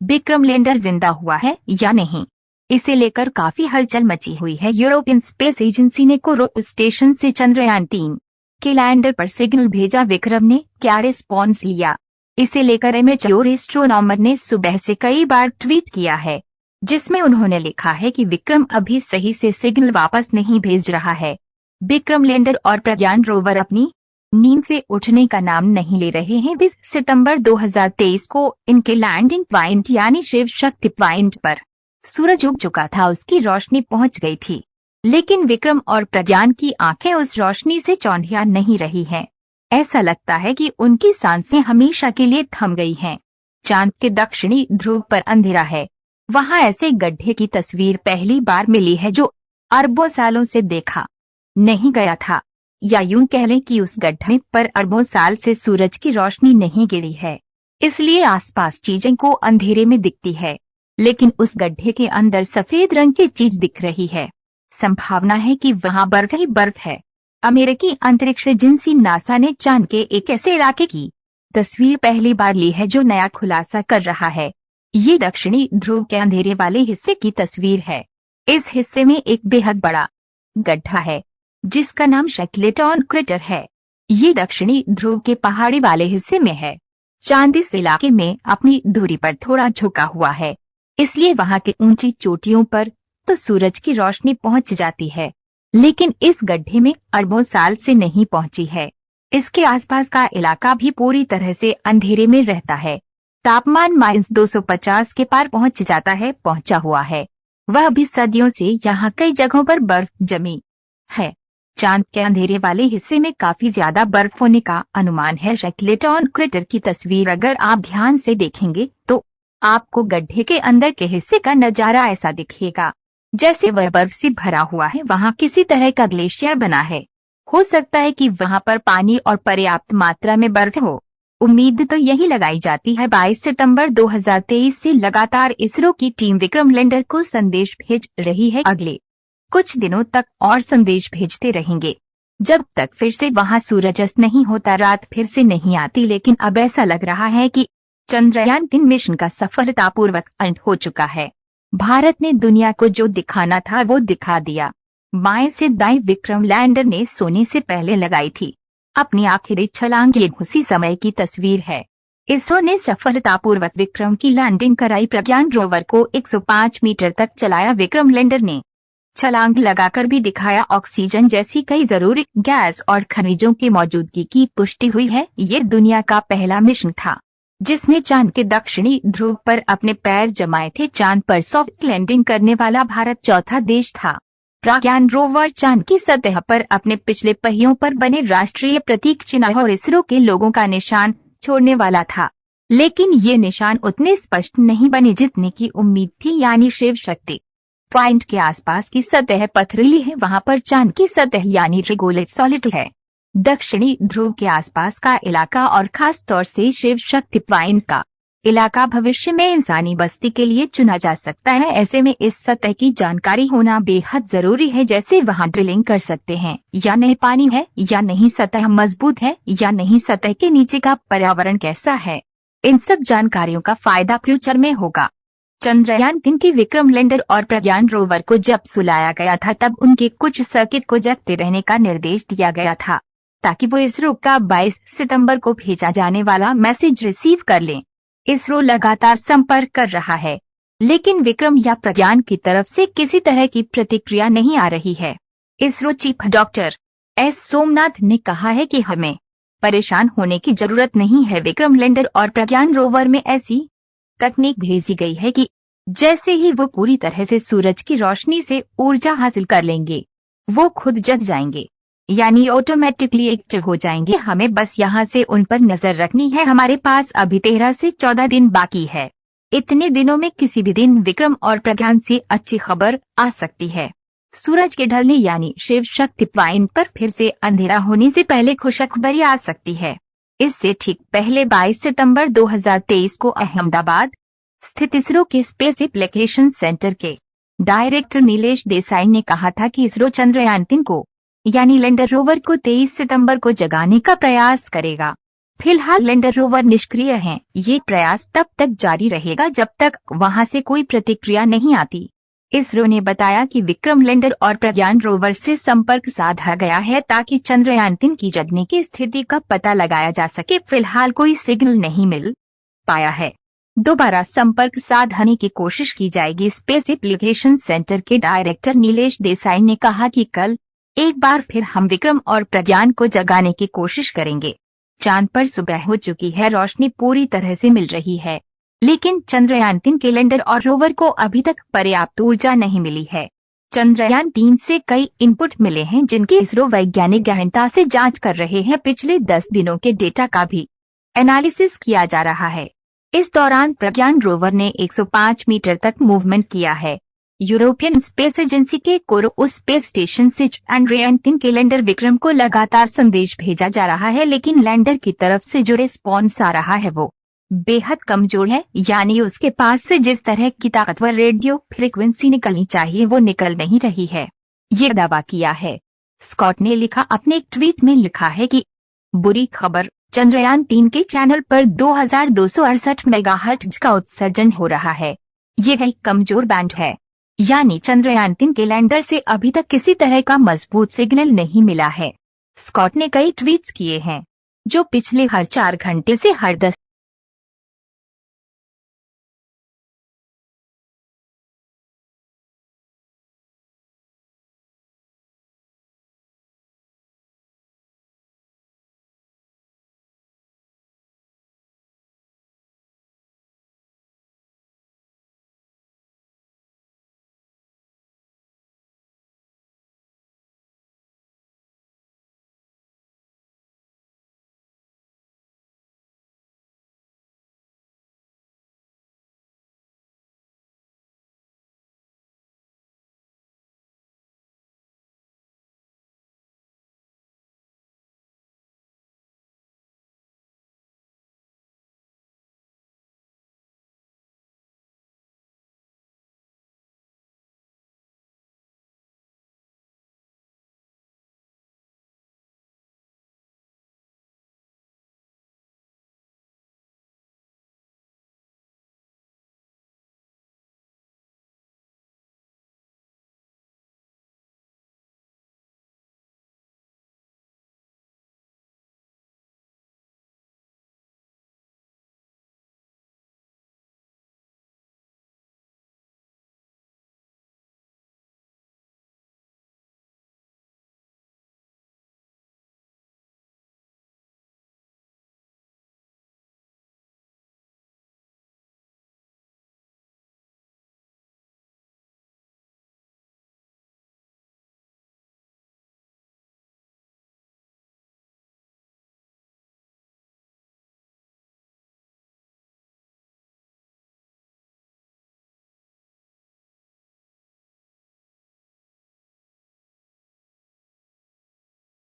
Vikram lander जिंदा हुआ है या नहीं, इसे लेकर काफी हलचल मची हुई है। यूरोपियन स्पेस एजेंसी ने कोरोब स्टेशन से चंद्रयान-3 के लैंडर पर सिग्नल भेजा। विक्रम ने क्या रिस्पॉन्स लिया, इसे लेकर एमेच्योर एस्ट्रोनॉमर ने सुबह से कई बार ट्वीट किया है, जिसमें उन्होंने लिखा है कि विक्रम अभी सही से सिग्नल वापस नहीं भेज रहा है। विक्रम लैंडर और प्रज्ञान रोवर अपनी नींद से उठने का नाम नहीं ले रहे हैं। 20 सितंबर 2023 को इनके लैंडिंग पॉइंट यानी शिव शक्ति पॉइंट पर सूरज उग चुका था, उसकी रोशनी पहुंच गई थी, लेकिन विक्रम और प्रज्ञान की आंखें उस रोशनी से चौंधिया नहीं रही हैं। ऐसा लगता है कि उनकी सांसें हमेशा के लिए थम गई हैं। चांद के दक्षिणी ध्रुव पर अंधेरा है, वहां ऐसे गड्ढे की तस्वीर पहली बार मिली है जो अरबों सालों से देखा नहीं गया था, या यूं कह लें कि उस गड्ढे पर अरबों साल से सूरज की रोशनी नहीं गिरी है, इसलिए आसपास चीजें को अंधेरे में दिखती है, लेकिन उस गड्ढे के अंदर सफेद रंग की चीज दिख रही है। संभावना है कि वहां बर्फ ही बर्फ है। अमेरिकी अंतरिक्ष एजेंसी नासा ने चांद के एक ऐसे इलाके की तस्वीर पहली बार ली है जो नया खुलासा कर रहा है। ये दक्षिणी ध्रुव के अंधेरे वाले हिस्से की तस्वीर है। इस हिस्से में एक बेहद बड़ा गड्ढा है जिसका नाम शेकलेटन क्रेटर है। ये दक्षिणी ध्रुव के पहाड़ी वाले हिस्से में है। चांद इस इलाके में अपनी दूरी पर थोड़ा झुका हुआ है, इसलिए वहां के ऊंची चोटियों पर तो सूरज की रोशनी पहुंच जाती है, लेकिन इस गड्ढे में अरबों साल से नहीं पहुंची है। इसके आसपास का इलाका भी पूरी तरह से अंधेरे में रहता है। तापमान -250 के पार पहुंचा हुआ है। वह भी सदियों से यहाँ कई जगहों पर बर्फ जमी है। चांद के अंधेरे वाले हिस्से में काफी ज्यादा बर्फ होने का अनुमान है। शेकलेटन क्रेटर की तस्वीर अगर आप ध्यान से देखेंगे तो आपको गड्ढे के अंदर के हिस्से का नजारा ऐसा दिखेगा जैसे वह बर्फ से भरा हुआ है। वहां किसी तरह का ग्लेशियर बना है। हो सकता है कि वहां पर पानी और पर्याप्त मात्रा में बर्फ हो। उम्मीद तो यही लगाई जाती है। 22 सितंबर 2023 से लगातार इसरो की टीम विक्रम लैंडर को संदेश भेज रही है। अगले कुछ दिनों तक और संदेश भेजते रहेंगे जब तक फिर से वहां सूरज अस्त नहीं होता, रात फिर से नहीं आती। लेकिन अब ऐसा लग रहा है कि चंद्रयान-3 मिशन का सफलतापूर्वक अंत हो चुका है। भारत ने दुनिया को जो दिखाना था वो दिखा दिया। बाएं से दाएं विक्रम लैंडर ने सोने से पहले लगाई थी अपनी आखिरी छलांग। ये उसी समय की तस्वीर है। इसरो ने सफलतापूर्वक विक्रम की लैंडिंग कराई। प्रज्ञान रोवर को 105 मीटर तक चलाया। विक्रम लैंडर ने छलांग लगाकर भी दिखाया। ऑक्सीजन जैसी कई जरूरी गैस और खनिजों की मौजूदगी की पुष्टि हुई है। ये दुनिया का पहला मिशन था जिसने चांद के दक्षिणी ध्रुव पर अपने पैर जमाए थे। चांद पर सॉफ्ट लैंडिंग करने वाला भारत चौथा देश था। प्रज्ञान रोवर चांद की सतह पर अपने पिछले पहियों पर बने राष्ट्रीय प्रतीक चिन्ह और इसरो के लोगों का निशान छोड़ने वाला था, लेकिन ये निशान उतने स्पष्ट नहीं बने जितने की उम्मीद थी। यानी शिव शक्ति पॉइंट के आसपास की सतह पथरीली है, वहां पर चांद की सतह यानी रेगोलेट सॉलिड है। दक्षिणी ध्रुव के आसपास का इलाका और खास तौर से शिव शक्ति पॉइंट का इलाका भविष्य में इंसानी बस्ती के लिए चुना जा सकता है। ऐसे में इस सतह की जानकारी होना बेहद जरूरी है, जैसे वहां ड्रिलिंग कर सकते हैं या नहीं, पानी है या नहीं, सतह मजबूत है या नहीं, सतह के नीचे का पर्यावरण कैसा है। इन सब जानकारियों का फायदा फ्यूचर में होगा। चंद्रयान-3 के विक्रम लैंडर और प्रज्ञान रोवर को जब सुलाया गया था तब उनके कुछ सर्किट को जगते रहने का निर्देश दिया गया था ताकि वो इसरो का 22 सितंबर को भेजा जाने वाला मैसेज रिसीव कर लें। इसरो लगातार संपर्क कर रहा है, लेकिन विक्रम या प्रज्ञान की तरफ से किसी तरह की प्रतिक्रिया नहीं आ रही है। ISRO chief doctor S Somnath ने कहा है कि हमें परेशान होने की जरूरत नहीं है। विक्रम लैंडर और प्रज्ञान रोवर में ऐसी तकनीक भेजी गई है कि जैसे ही वो पूरी तरह से सूरज की रोशनी से ऊर्जा हासिल कर लेंगे वो खुद जग जाएंगे, यानी ऑटोमेटिकली एक्टिव हो जाएंगे। हमें बस यहाँ से उन पर नजर रखनी है। हमारे पास अभी 13 से 14 दिन बाकी है। इतने दिनों में किसी भी दिन विक्रम और प्रज्ञान से अच्छी खबर आ सकती है। सूरज के ढलने यानी शिव शक्ति पॉइंट पर फिर से अंधेरा होने से पहले खुशखबरी आ सकती है। इससे ठीक पहले 22 सितंबर 2023 को अहमदाबाद स्थित इसरो के स्पेस एप्लीकेशन सेंटर के डायरेक्टर नीलेश देसाई ने कहा था कि इसरो चंद्रयान-3 को यानी लैंडर रोवर को 23 सितंबर को जगाने का प्रयास करेगा। फिलहाल लैंडर रोवर निष्क्रिय हैं। ये प्रयास तब तक जारी रहेगा जब तक वहां से कोई प्रतिक्रिया नहीं आती। इसरो ने बताया कि विक्रम लैंडर और प्रज्ञान रोवर से संपर्क साधा गया है ताकि चंद्रयान-3 की जगने की स्थिति का पता लगाया जा सके। फिलहाल कोई सिग्नल नहीं मिल पाया है। दोबारा संपर्क साधने की कोशिश की जाएगी। स्पेस एप्लीकेशन सेंटर के डायरेक्टर नीलेश देसाई ने कहा कि कल एक बार फिर हम विक्रम और प्रज्ञान को जगाने की कोशिश करेंगे। चांद पर सुबह हो चुकी है, रोशनी पूरी तरह से मिल रही है, लेकिन चंद्रयान-3 के लैंडर और रोवर को अभी तक पर्याप्त ऊर्जा नहीं मिली है। चंद्रयान-3 से कई इनपुट मिले हैं जिनकी इसरो वैज्ञानिक गहनता से जांच कर रहे हैं। पिछले 10 दिनों के डेटा का भी एनालिसिस किया जा रहा है। इस दौरान प्रज्ञान रोवर ने 105 मीटर तक मूवमेंट किया है। यूरोपियन स्पेस एजेंसी के कोरोस स्पेस स्टेशन से चंद्रयान-3 के लैंडर विक्रम को लगातार संदेश भेजा जा रहा है, लेकिन लैंडर की तरफ से जो रिस्पॉन्स आ रहा है वो बेहद कमजोर है। यानी उसके पास से जिस तरह की ताकतवर रेडियो फ्रीक्वेंसी निकलनी चाहिए वो निकल नहीं रही है, ये दावा किया है। स्कॉट ने लिखा, अपने एक ट्वीट में लिखा है कि बुरी खबर, चंद्रयान-3 के चैनल पर 2268 मेगाहर्ट्ज का उत्सर्जन हो रहा है। यह एक कमजोर बैंड है, यानी चंद्रयान-3 के लैंडर से अभी तक किसी तरह का मजबूत सिग्नल नहीं मिला है। स्कॉट ने कई ट्वीट्स किए हैं जो पिछले हर 4 घंटे से हर 10